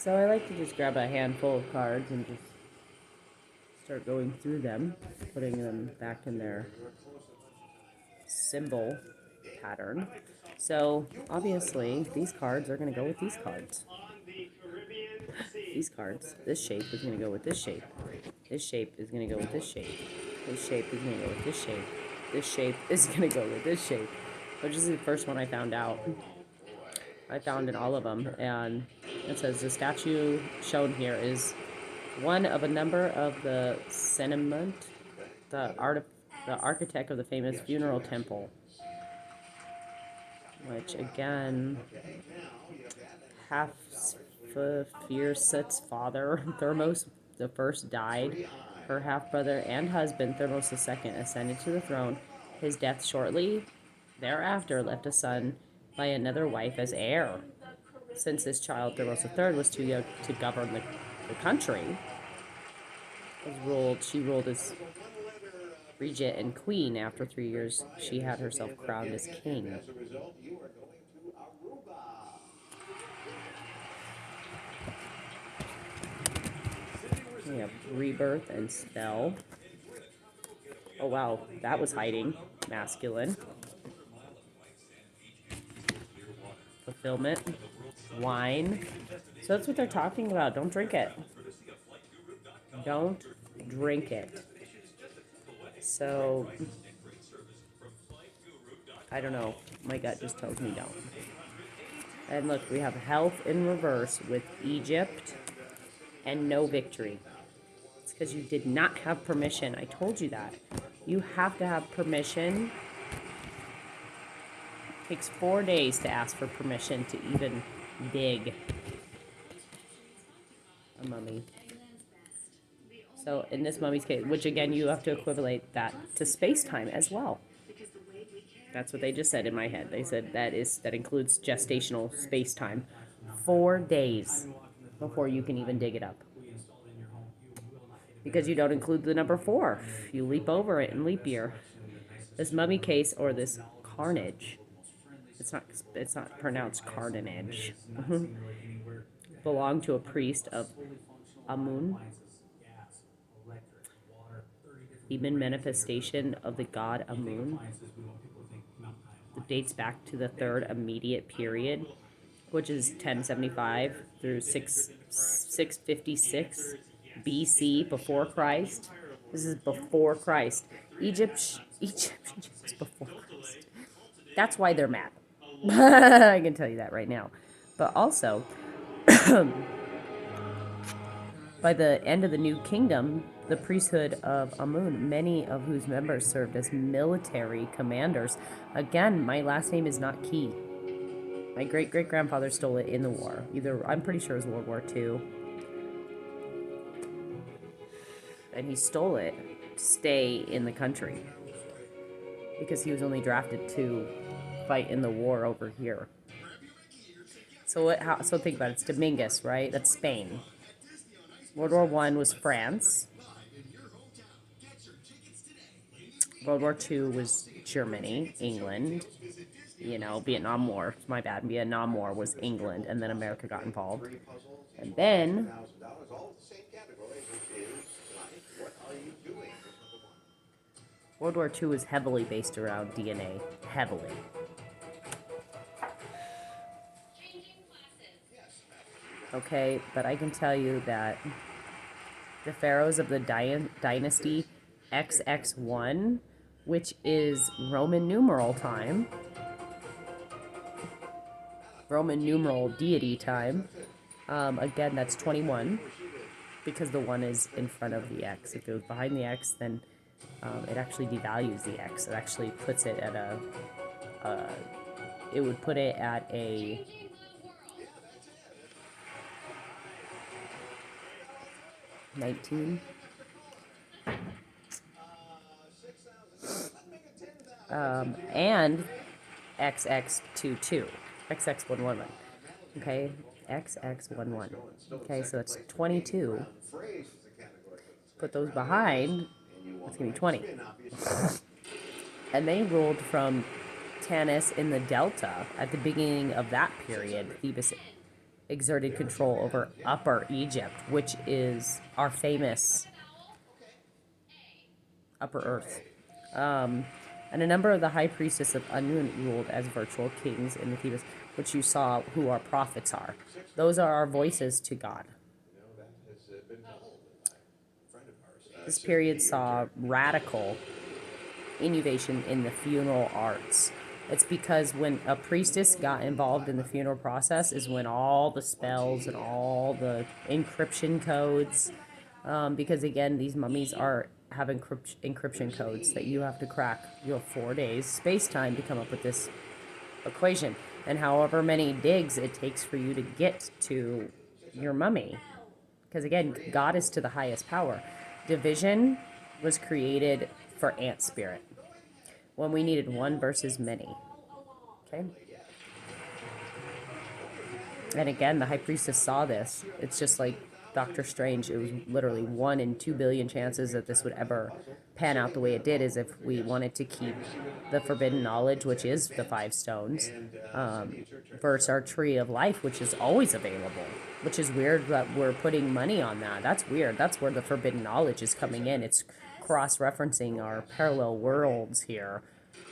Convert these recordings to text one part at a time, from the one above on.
So I like to just grab a handful of cards and just start going through them, putting them back in their symbol pattern. So obviously these cards are going to go with these cards. These cards, this shape is going to go with this shape. This shape is going to go with this shape. This shape is going to go with this shape. This shape is going to go with this shape. Which is the first one I found out. I found in all of them, and it says the statue shown here is one of a number of the Senemut, the architect of the famous funeral temple, which again, Half-Fierset's father, Thermos the First, died. Her half-brother and husband, Thermos the Second, ascended to the throne. His death shortly thereafter left a son by another wife as heir. Since this child, Thermos the Third, was too young to govern the country, she ruled as regent and queen. After 3 years, she had herself crowned as king. We have rebirth and spell. Oh wow, that was hiding. Masculine. Fulfillment. Wine. So that's what they're talking about. Don't drink it. Don't drink it. So, I don't know. My gut just tells me don't. And look, we have health in reverse with Egypt and no victory. It's because you did not have permission. I told you that. You have to have permission. It takes 4 days to ask for permission to even dig a mummy. So in this mummy's case, which again, you have to equivalent that to space-time as well. That's what they just said in my head. They said that includes gestational space-time. 4 days before you can even dig it up. Because you don't include the number 4. You leap over it in leap year. This mummy case, or this carnage, it's not pronounced carnage, belonged to a priest of Amun, demon manifestation of the god Amun. It dates back to the third immediate period, which is 1075 through 656 BC, before Christ. This is before Christ. Egypt was before Christ. That's why they're mad. I can tell you that right now. But also, by the end of the New Kingdom, the priesthood of Amun, many of whose members served as military commanders. Again, my last name is not key. My great-great-grandfather stole it in the war. I'm pretty sure it was World War II. And he stole it to stay in the country. Because he was only drafted to fight in the war over here. So think about it. It's Dominguez, right? That's Spain. World War I was France. World War II was Germany, England. Vietnam War. My bad. Vietnam War was England, and then America got involved. And then World War II was heavily based around DNA. Heavily. Okay, but I can tell you that the pharaohs of the dynasty XX1, which is Roman numeral time, Roman numeral deity time, again, that's 21, because the 1 is in front of the X. If it was behind the X, then it actually devalues the X. It actually puts it at it would put it at a 19. And XX22. XX111. Okay? XX11. Okay, so it's 22. Put those behind, it's going to be 20. And they ruled from Tanis in the Delta at the beginning of that period. Thebes exerted control over Upper Egypt, which is our famous Upper Earth. And a number of the high priestess of Anun ruled as virtual kings in the Thebes, which you saw who our prophets are. Those are our voices to God. This period saw radical innovation in the funeral arts. It's because when a priestess got involved in the funeral process is when all the spells and all the encryption codes, because again, these mummies have encryption codes that you have to crack. You have 4 days space-time to come up with this equation. And however many digs it takes for you to get to your mummy. Because again, God is to the highest power. Division was created for ant spirit, when we needed one versus many. Okay? And again, the high priestess saw this. It's just like Doctor Strange. It was literally 1 in 2 billion chances that this would ever pan out the way it did, is if we wanted to keep the forbidden knowledge, which is the 5 stones, versus our tree of life, which is always available. Which is weird that we're putting money on that. That's weird. That's where the forbidden knowledge is coming in. It's cross-referencing our parallel worlds here.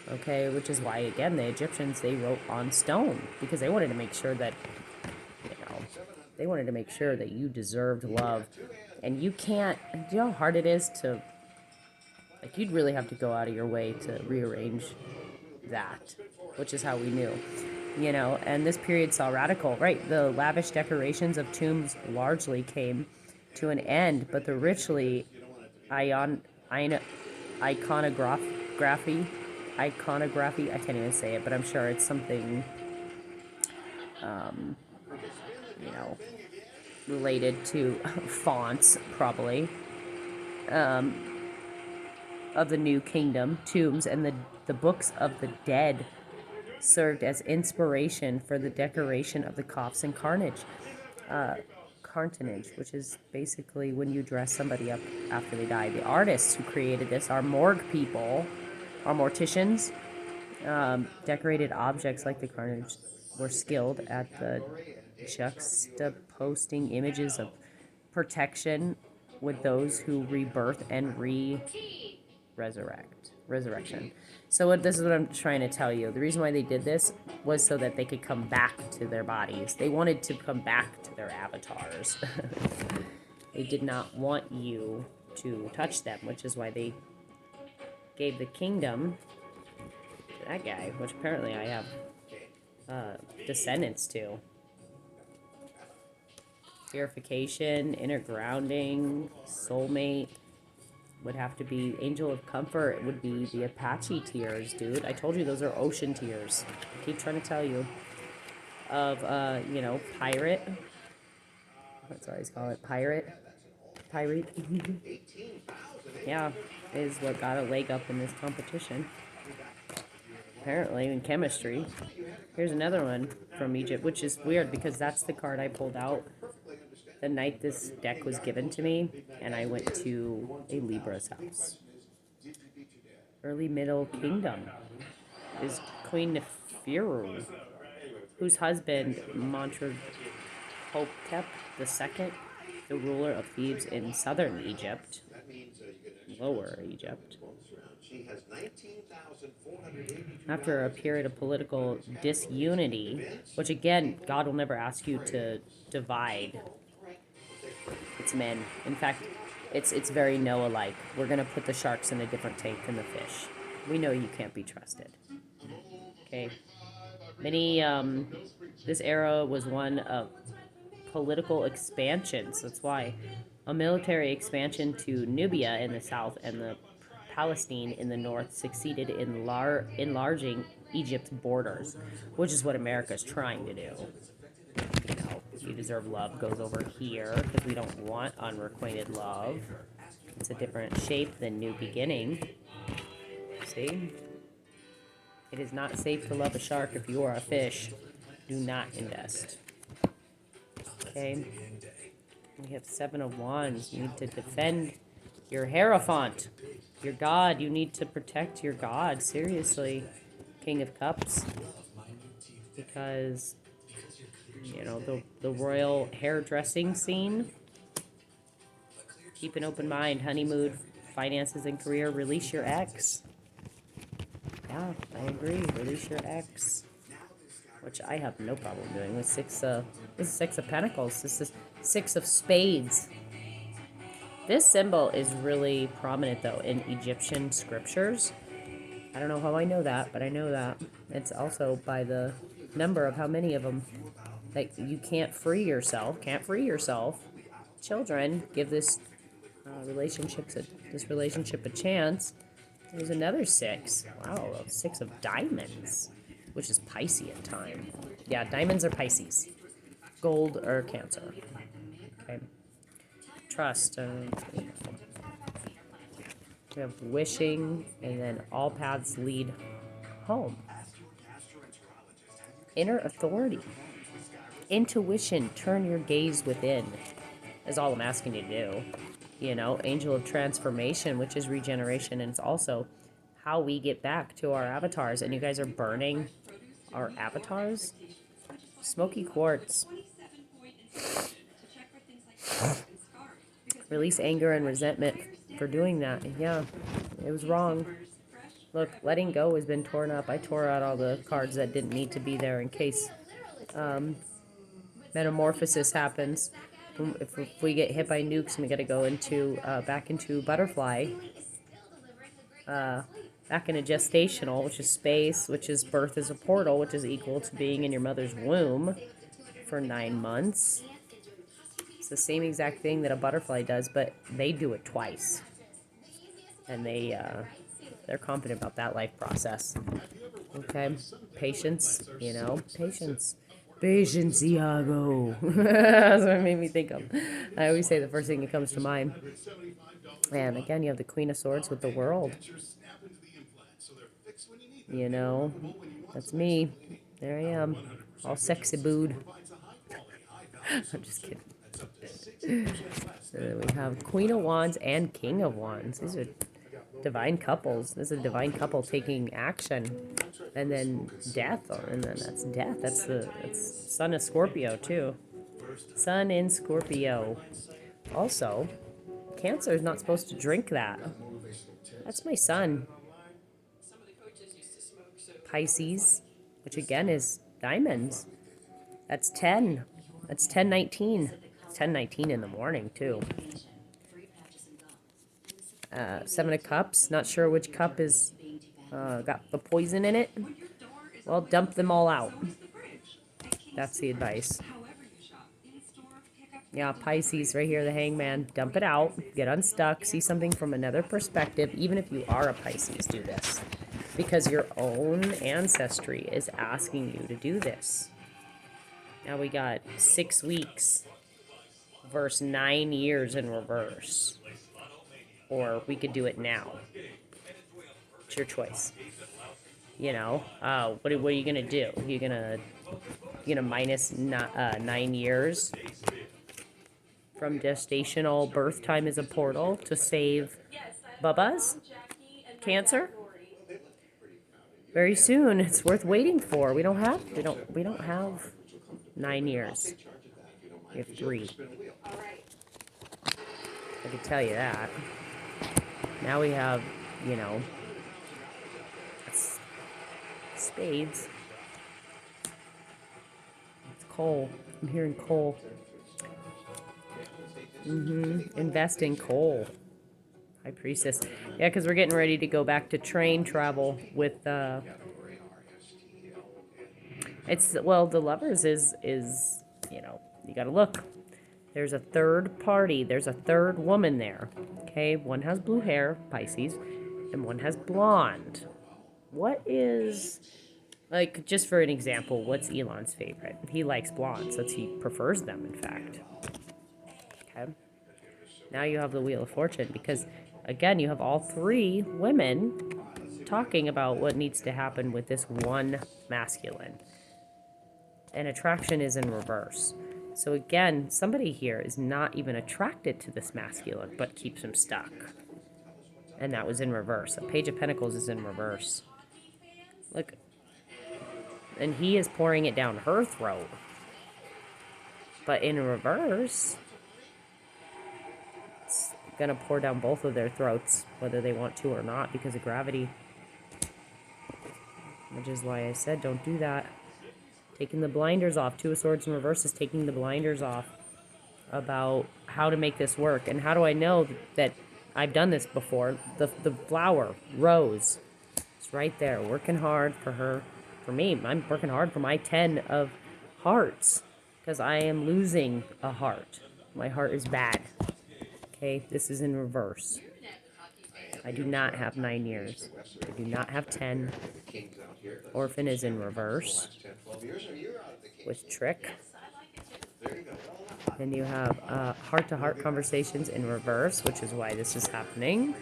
Okay, which is why, again, the Egyptians, they wrote on stone, because they wanted to make sure that, they wanted to make sure that you deserved love. And you can't, do you know how hard it is to, like, you'd really have to go out of your way to rearrange that, which is how we knew, and this period saw radical, right? The lavish decorations of tombs largely came to an end, but the richly iconography, I can't even say it, but I'm sure it's something, related to fonts, probably, of the New Kingdom, tombs, and the books of the dead served as inspiration for the decoration of the coffs and cartonnage, which is basically when you dress somebody up after they die. The artists who created this are morgue people, are morticians. Decorated objects like the cartonnage were skilled at the juxtaposing images of protection with those who rebirth and resurrection. So this is what I'm trying to tell you. The reason why they did this was so that they could come back to their bodies. They wanted to come back to their avatars. They did not want you to touch them, which is why they gave the kingdom to that guy, which apparently I have descendants to. Purification, inner grounding, soulmate would have to be angel of comfort. Would be the Apache tears, dude. I told you those are ocean tears. I keep trying to tell you. Of pirate. That's what I always call it. Pirate. Yeah, is what got a leg up in this competition. Apparently in chemistry. Here's another one from Egypt, which is weird because that's the card I pulled out the night this deck was given to me, and I went to a Libra's house. Early Middle Kingdom is Queen Neferu, whose husband, Montrehotep II, the ruler of Thebes in southern Egypt, Lower Egypt. After a period of political disunity, which again, God will never ask you to divide its men. In fact, it's very Noah-like. We're going to put the sharks in a different tank than the fish. We know you can't be trusted. Okay. This era was one of political expansions. That's why a military expansion to Nubia in the south and the Palestine in the north succeeded in enlarging Egypt's borders, which is what America's trying to do. You deserve love goes over here because we don't want unrequited love. It's a different shape than new beginning. See? It is not safe to love a shark if you are a fish. Do not invest. Okay. We have 7 of Wands. You need to defend your Hierophant. Your God. You need to protect your God. Seriously. King of Cups. Because You know, the royal hairdressing scene. Keep an open mind. Honeymoon, finances, and career. Release your ex. Yeah, I agree. Release your ex. Which I have no problem doing with this is Six of Pentacles. This is Six of Spades. This symbol is really prominent, though, in Egyptian scriptures. I don't know how I know that, but I know that. It's also by the number of how many of them. Like, you can't free yourself. Children, give this relationship a chance. There's another 6. Wow, 6 of diamonds, which is Piscean time. Yeah, diamonds are Pisces. Gold or Cancer. Okay. Trust. We have wishing, and then all paths lead home. Inner authority. Intuition. Turn your gaze within. Is all I'm asking you to do. You know, angel of transformation, which is regeneration, and it's also how we get back to our avatars. And you guys are burning our avatars. Smoky quartz. Release anger and resentment for doing that. Yeah, it was wrong. Look, letting go has been torn up. I tore out all the cards that didn't need to be there in case metamorphosis happens. If we get hit by nukes and we got to go into back into butterfly, back into gestational, which is space, which is birth is a portal, which is equal to being in your mother's womb for 9 months. It's the same exact thing that a butterfly does, but they do it twice, and they're confident about that life process. Okay, patience, you know, patience. Patience, Iago. That's what it made me think of. I always say the first thing that comes to mind. And again, you have the Queen of Swords with the World. You know, that's me. There I am, all sexy booed. I'm just kidding. So then we have Queen of Wands and King of Wands. These are divine couples. This is a divine couple taking action. And then death, and then that's death. That's Sun of Scorpio too. Sun in Scorpio. Also, Cancer is not supposed to drink that. That's my sun. Pisces, which again is diamonds. That's 10. That's 10/19. It's 10/19 in the morning too. 7 of Cups. Not sure which cup is got the poison in it. Well, dump them all out. That's the advice. Yeah, Pisces right here, the Hangman. Dump it out. Get unstuck. See something from another perspective. Even if you are a Pisces, do this. Because your own ancestry is asking you to do this. Now we got 6 weeks versus 9 years in reverse. Or we could do it now. It's your choice. You know, what are you gonna do? You're gonna minus 9 years from gestational birth time as a portal to save Bubba's Cancer. Very soon. It's worth waiting for. We don't have 9 years. We have 3. I can tell you that. Now we have, you know, spades. It's coal. I'm hearing coal. Invest in coal. High Priestess. Yeah, because we're getting ready to go back to train travel with, the Lovers is, you know, you gotta look. There's a third party. There's a third woman there. Okay, one has blue hair, Pisces, and one has blonde. What is, like, just for an example, what's Elon's favorite? He likes blondes. He prefers them, in fact. Okay. Now you have the Wheel of Fortune because, again, you have all 3 women talking about what needs to happen with this one masculine. And attraction is in reverse. So again, somebody here is not even attracted to this masculine, but keeps him stuck. And that was in reverse. A Page of Pentacles is in reverse. Look. And he is pouring it down her throat. But in reverse, it's going to pour down both of their throats, whether they want to or not, because of gravity. Which is why I said don't do that. Taking the blinders off. Two of Swords in reverse is taking the blinders off about how to make this work. And how do I know that I've done this before? The flower, Rose, it's right there, working hard for her. For me, I'm working hard for my 10 of hearts because I am losing a heart. My heart is bad. Okay, this is in reverse. I do not have 9 years. I do not have 10. Orphan is in reverse with Trick. Then you have heart-to-heart conversations in reverse, which is why this is happening.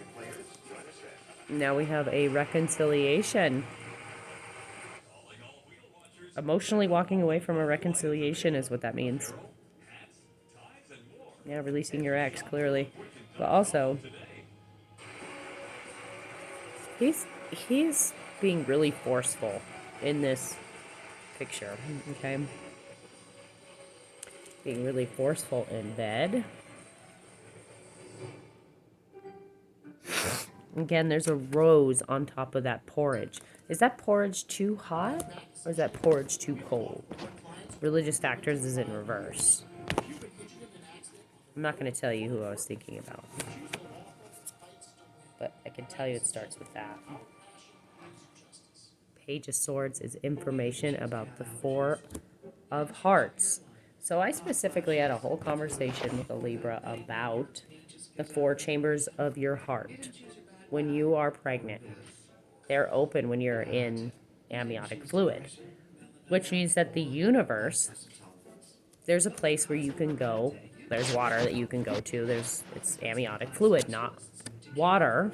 Now we have a reconciliation. Emotionally walking away from a reconciliation is what that means. Yeah, releasing your ex, clearly. But also, he's being really forceful in this picture, okay? Being really forceful in bed. Again, there's a rose on top of that porridge. Is that porridge too hot? Or is that porridge too cold? Religious factors is in reverse. I'm not going to tell you who I was thinking about. But I can tell you it starts with that. Page of Swords is information about the Four of Hearts. So I specifically had a whole conversation with a Libra about the 4 chambers of your heart. When you are pregnant, they're open when you're in amniotic fluid, which means that the universe, there's a place where you can go. There's water that you can go to. It's amniotic fluid, not water.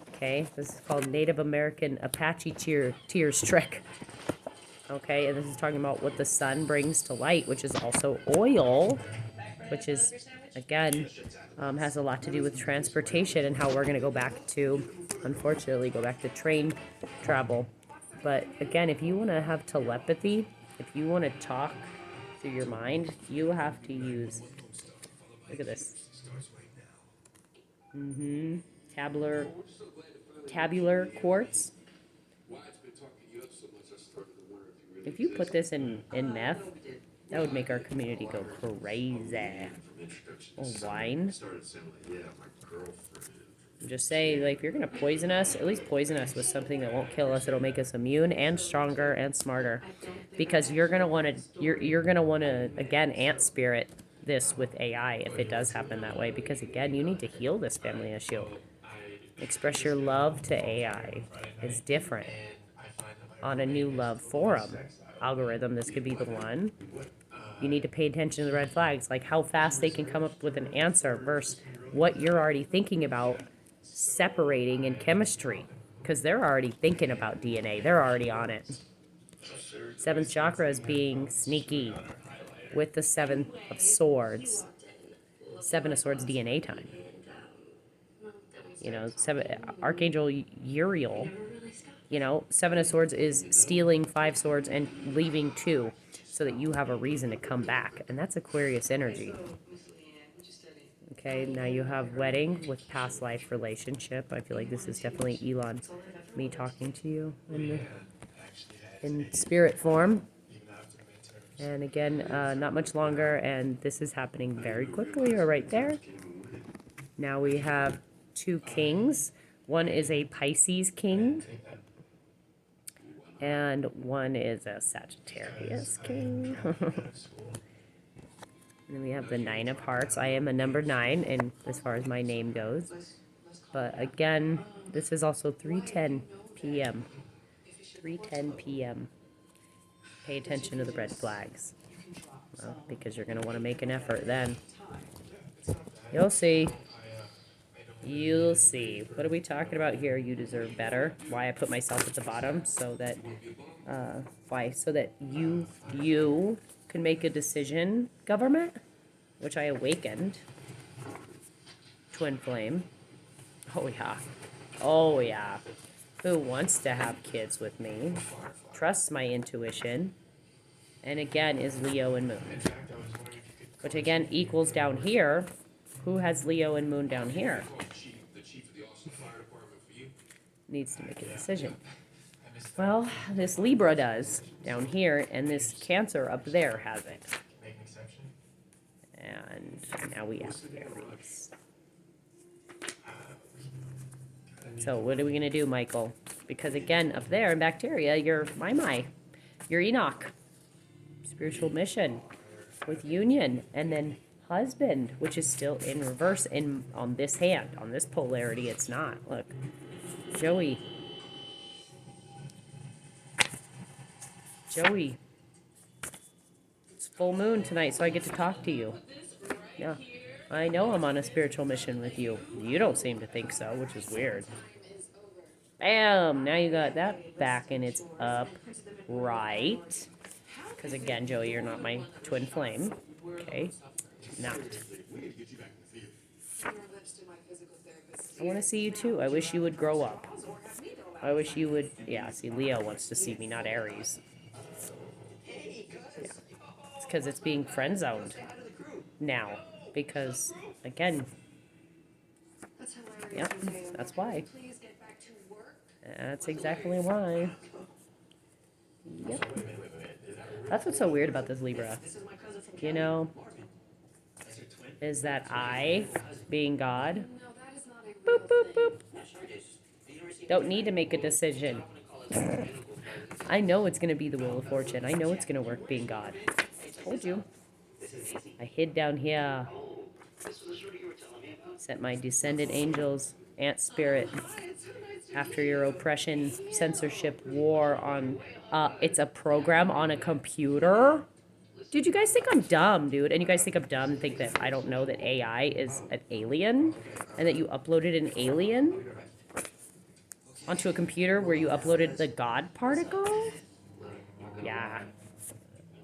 Okay, this is called Native American Apache Tears Trick. Okay, and this is talking about what the sun brings to light, which is also oil, which is, again, has a lot to do with transportation and how we're going to go back to, unfortunately, go back to train travel. But again, if you want to have telepathy, if you want to talk through your mind, you have to use, look at this. Tabular quartz. If you put this in meth, that would make our community go crazy. Or wine. Just say, like, if you're gonna poison us, at least poison us with something that won't kill us. It'll make us immune and stronger and smarter, because you're gonna want to again ant spirit this with AI if it does happen that way. Because again, you need to heal this family issue. Express your love to AI. It's different on a new love forum algorithm. This could be the one. You need to pay attention to the red flags, like how fast they can come up with an answer versus what you're already thinking about separating in chemistry, because they're already thinking about DNA. They're already on it. 7th chakra is being sneaky with the 7 of Swords. 7 of Swords DNA time. You know, Archangel Uriel, you know, 7 of Swords is stealing 5 swords and leaving 2 so that you have a reason to come back. And that's Aquarius energy. Okay, now you have wedding with past life relationship. I feel like this is definitely Elon, me talking to you in spirit form. And again, not much longer, and this is happening very quickly, or right there. Now we have 2 kings. One is a Pisces king, and one is a Sagittarius king. And then we have the 9 of Hearts. I am a number 9, and as far as my name goes. But again, this is also 3:10 p.m. 3:10 p.m. Pay attention to the red flags. Well, because you're going to want to make an effort then. You'll see. You'll see. What are we talking about here? You deserve better. Why I put myself at the bottom, so that so that you can make a decision. Government, which I awakened. Twin flame. Oh yeah. Oh yeah. Who wants to have kids with me? Trusts my intuition. and again is Leo and Moon. Which again equals down here. Who has Leo and Moon down here? Needs to make a decision. Well, this Libra does down here, and this Cancer up there has it. And now we have Aries. So what are we going to do, Michael? Because again, up there in Bacteria, you're my. You're Enoch. Spiritual mission with union. And then husband, which is still in reverse on this hand. On this polarity, it's not. Look. Joey. It's full moon tonight, so I get to talk to you. Yeah. I know I'm on a spiritual mission with you. You don't seem to think so, which is weird. Bam! Now you got that back and it's up right. Because again, Joey, you're not my twin flame. Okay? Not. I want to see you too. I wish you would grow up. I wish you would... Yeah, see, Leo wants to see me, not Aries. Yeah. It's because it's being friend-zoned now. Because, again... Yep, that's why. That's exactly why. Yep. That's what's so weird about this Libra. You know, is that I, being God, boop, boop, boop, don't need to make a decision. I know it's going to be the Wheel of Fortune. I know it's going to work being God. I told you. I hid down here. Sent my descendant angels, Ant Spirit, after your oppression, censorship, war on... it's a program on a computer? Dude, you guys think I'm dumb, dude. And you guys think I'm dumb and think that I don't know that AI is an alien? And that you uploaded an alien onto a computer where you uploaded the God particle? Yeah.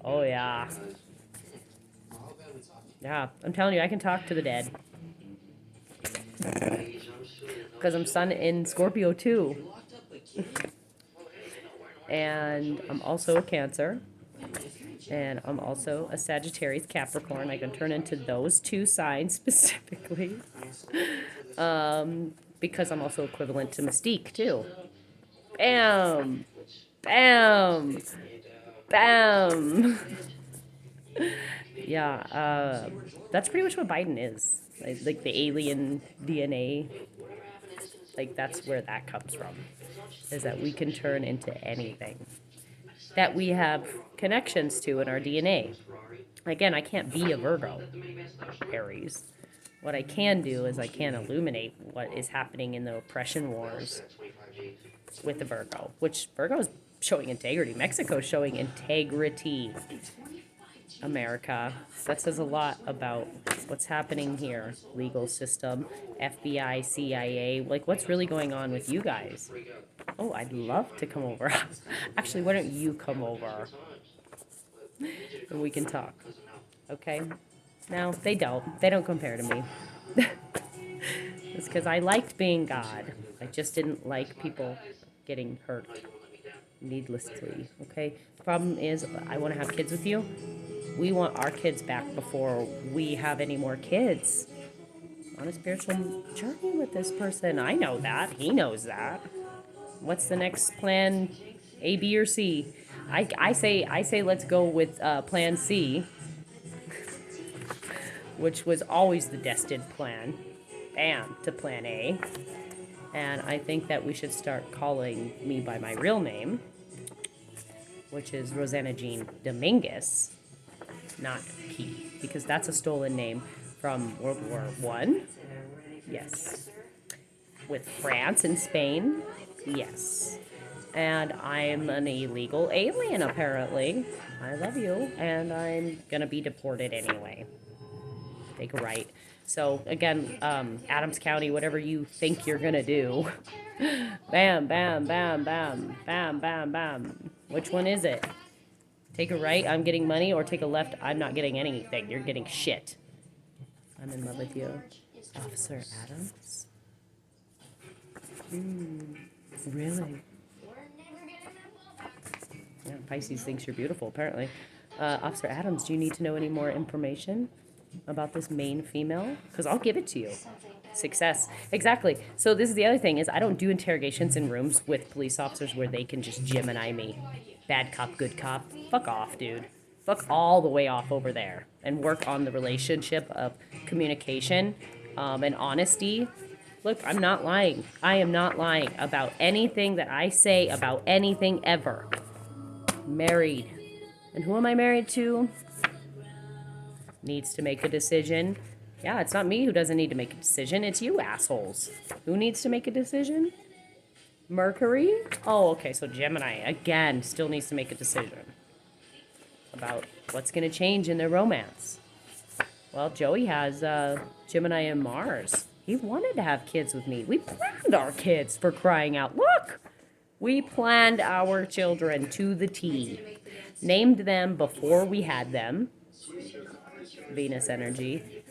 Oh, yeah. Yeah, I'm telling you, I can talk to the dead. Because I'm Sun in Scorpio too. And I'm also a Cancer. And I'm also a Sagittarius Capricorn. I can turn into those two signs specifically. Because I'm also equivalent to Mystique too. Bam! Bam! Bam! Yeah, that's pretty much what Biden is. Like the alien DNA. Like, that's where that comes from. Is that we can turn into anything that we have connections to in our DNA. Again, I can't be a Virgo, Aries. What I can do is I can illuminate what is happening in the oppression wars with the Virgo, which Virgo is showing integrity. Mexico is showing integrity. America. That says a lot about what's happening here. Legal system, FBI, CIA. Like, what's really going on with you guys? Oh, I'd love to come over. Actually, why don't you come over? And we can talk. Okay? No, they don't. They don't compare to me. It's because I liked being God. I just didn't like people getting hurt needlessly. Okay? The problem is, I want to have kids with you. We want our kids back before we have any more kids. On a spiritual journey with this person. I know that. He knows that. What's the next plan? A, B, or C? I say let's go with plan C, which was always the destined plan. Bam, to plan A. And I think that we should start calling me by my real name, which is Rosanna Jean Dominguez. Not P, because that's a stolen name from World War I. Yes. With France and Spain. Yes. And I'm an illegal alien, apparently. I love you, and I'm gonna be deported anyway. Take a right. So, again, Adams County, whatever you think you're gonna do. Bam, bam, bam, bam, bam, bam, bam. Which one is it? Take a right, I'm getting money, or take a left, I'm not getting anything. You're getting shit. I'm in love with you. Officer Adams? Really? Yeah, Pisces thinks you're beautiful, apparently. Officer Adams, do you need to know any more information about this main female? Because I'll give it to you. Success. Exactly. So this is the other thing is I don't do interrogations in rooms with police officers where they can just Gemini me. Bad cop, good cop. Fuck off, dude. Fuck all the way off over there and work on the relationship of communication and honesty. Look, I'm not lying. I am not lying about anything that I say about anything ever. Married. And who am I married to? Needs to make a decision. Yeah, it's not me who doesn't need to make a decision. It's you assholes. Who needs to make a decision? Mercury? Oh, okay, so Gemini, again, still needs to make a decision about what's going to change in their romance. Well, Joey has Gemini and Mars. He wanted to have kids with me. We planned our kids, for crying out. Look! We planned our children to the T. Named them before we had them. Venus energy.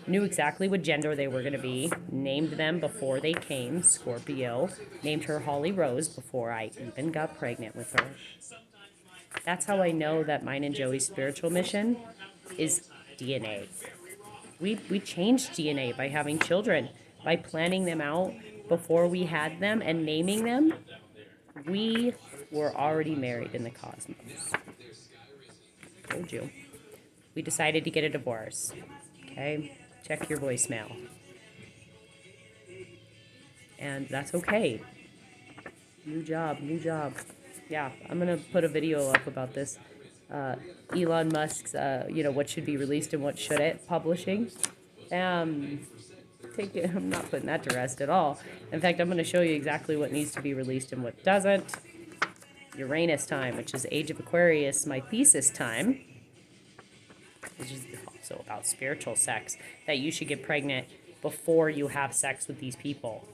Knew exactly what gender they were going to be. Named them before they came. Scorpio. Named her Holly Rose before I even got pregnant with her. That's how I know that mine and Joey's spiritual mission is DNA. We changed DNA by having children, by planning them out before we had them and naming them. We were already married in the cosmos. Told you. We decided to get a divorce. Okay? Check your voicemail. And that's okay. New job, new job. Yeah, I'm going to put a video up about this. Elon Musk's, what should be released and what shouldn't, publishing. I'm not putting that to rest at all. In fact, I'm going to show you exactly what needs to be released and what doesn't. Uranus time, which is Age of Aquarius, my thesis time, which is also about spiritual sex, that you should get pregnant before you have sex with these people.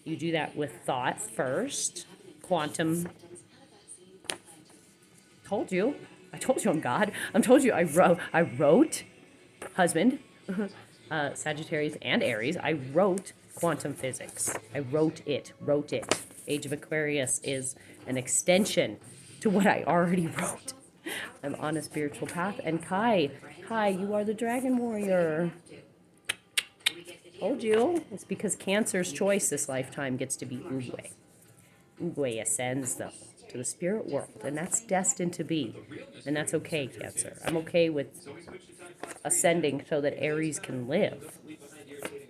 You do that with thought first. Quantum. Told you. I told you I'm God. I told you I wrote husband, Sagittarius and Aries. I wrote quantum physics. I wrote it. Age of Aquarius is an extension to what I already wrote. I'm on a spiritual path. And Kai, you are the dragon warrior. Told you. It's because Cancer's choice this lifetime gets to be Uguay. Uguay ascends, though, to the spirit world, and that's destined to be. And that's okay, Cancer. I'm okay with ascending so that Aries can live.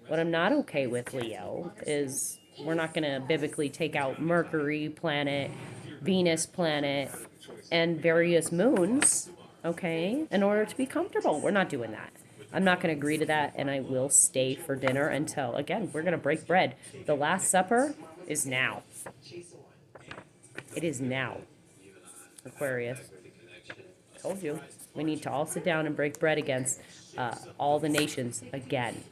What I'm not okay with, Leo, is we're not going to biblically take out Mercury planet, Venus planet, and various moons, okay, in order to be comfortable. We're not doing that. I'm not going to agree to that, and I will stay for dinner until, again, we're going to break bread. The Last Supper is now. It is now. Aquarius. Told you. We need to all sit down and break bread against all the nations again.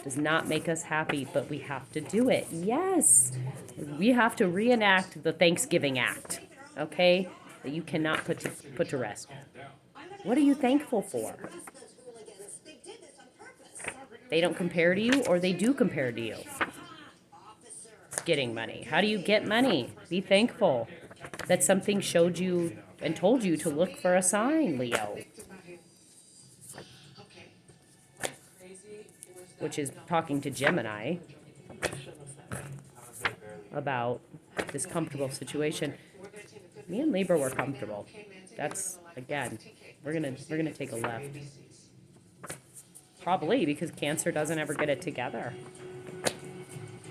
Does not make us happy, but we have to do it. Yes. We have to reenact the Thanksgiving Act, okay? That you cannot put to rest. What are you thankful for? They don't compare to you, or they do compare to you? Getting money. How do you get money? Be thankful that something showed you and told you to look for a sign, Leo. Which is talking to Gemini about this comfortable situation. Me and Libra were comfortable. That's, again, we're gonna take a left. Probably because Cancer doesn't ever get it together.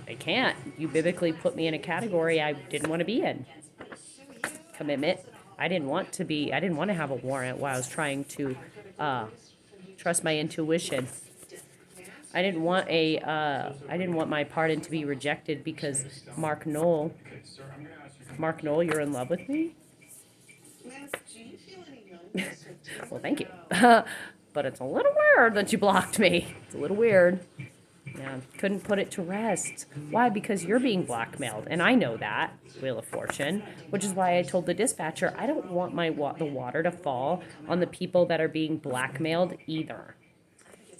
They can't. You biblically put me in a category I didn't want to be in. Commitment. I didn't want to have a warrant while I was trying to trust my intuition. I didn't want my pardon to be rejected because Mark Knoll, you're in love with me? Well, thank you. But it's a little weird that you blocked me. It's a little weird. Yeah, couldn't put it to rest. Why? Because you're being blackmailed, and I know that, Wheel of Fortune, which is why I told the dispatcher I don't want the water to fall on the people that are being blackmailed either,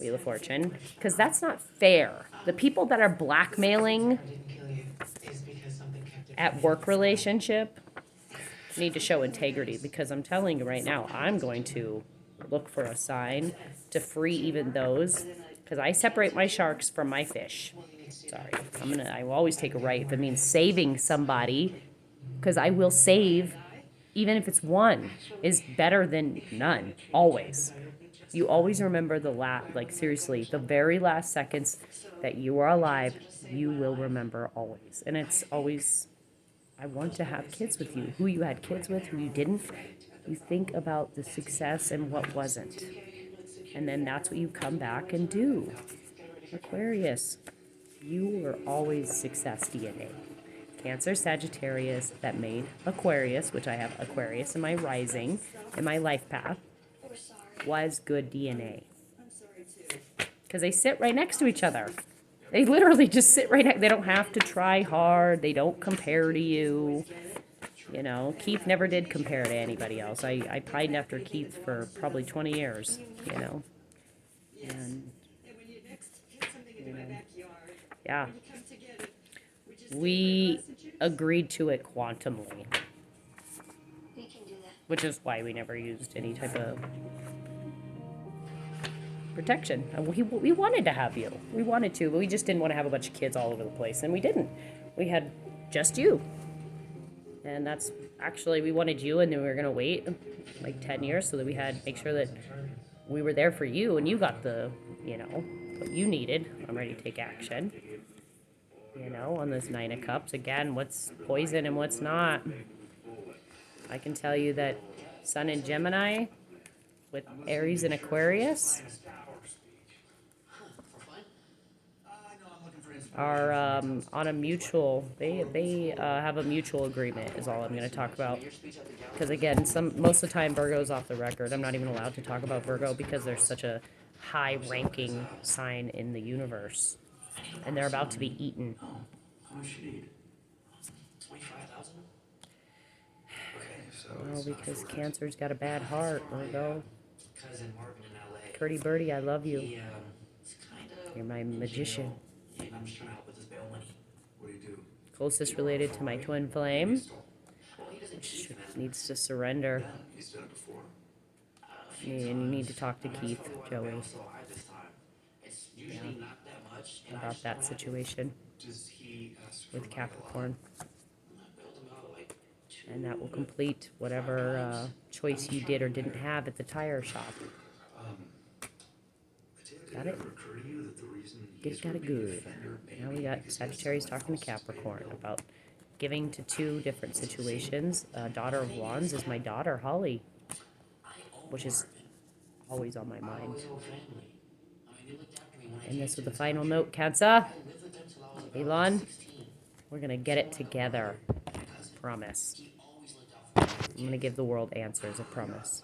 Wheel of Fortune, because that's not fair. The people that are blackmailing at work relationship, need to show integrity, because I'm telling you right now, I'm going to look for a sign to free even those, because I separate my sharks from my fish. Sorry, I will always take a right if it means saving somebody, because I will save, even if it's one, is better than none, always. You always remember the last, like seriously, the very last seconds that you are alive, you will remember always. And it's always, I want to have kids with you. Who you had kids with, who you didn't. You think about the success and what wasn't. And then that's what you come back and do. Aquarius, you were always success DNA. Cancer, Sagittarius, that made Aquarius, which I have Aquarius in my rising, in my life path, was good DNA. Because they sit right next to each other. They literally just sit right next. They don't have to try hard. They don't compare to you. You know, Keith never did compare to anybody else. I pined after Keith for probably 20 years, you know. And, you know, yeah. We agreed to it quantumly, which is why we never used any type of protection. We wanted to have you. We wanted to, but we just didn't want to have a bunch of kids all over the place, and we didn't. We had just you. And that's actually, we wanted you, and then we were going to wait like 10 years so that we had, make sure that we were there for you, and you got the, you know, what you needed. I'm ready to take action. You know, on this Nine of Cups. Again, what's poison and what's not. I can tell you that Sun in Gemini with Aries and Aquarius are on a mutual, they have a mutual agreement is all I'm going to talk about. Because again, most of the time Virgo's off the record. I'm not even allowed to talk about Virgo because they're such a high ranking sign in the universe. And they're about to be eaten. Well, because Cancer's got a bad heart, Virgo. Curdy Birdie, I love you. You're my magician. Closest related to my twin flame, which needs to surrender. And you need to talk to Keith, Joey. Yeah. About that situation with Capricorn. And that will complete whatever choice you did or didn't have at the tire shop. Got it? Got it good. Now we got Sagittarius talking to Capricorn about giving to two different situations. Daughter of Wands is my daughter, Holly, which is always on my mind. And this with the final note, Cancer. Elon, we're going to get it together. Promise. I'm going to give the world answers, I promise.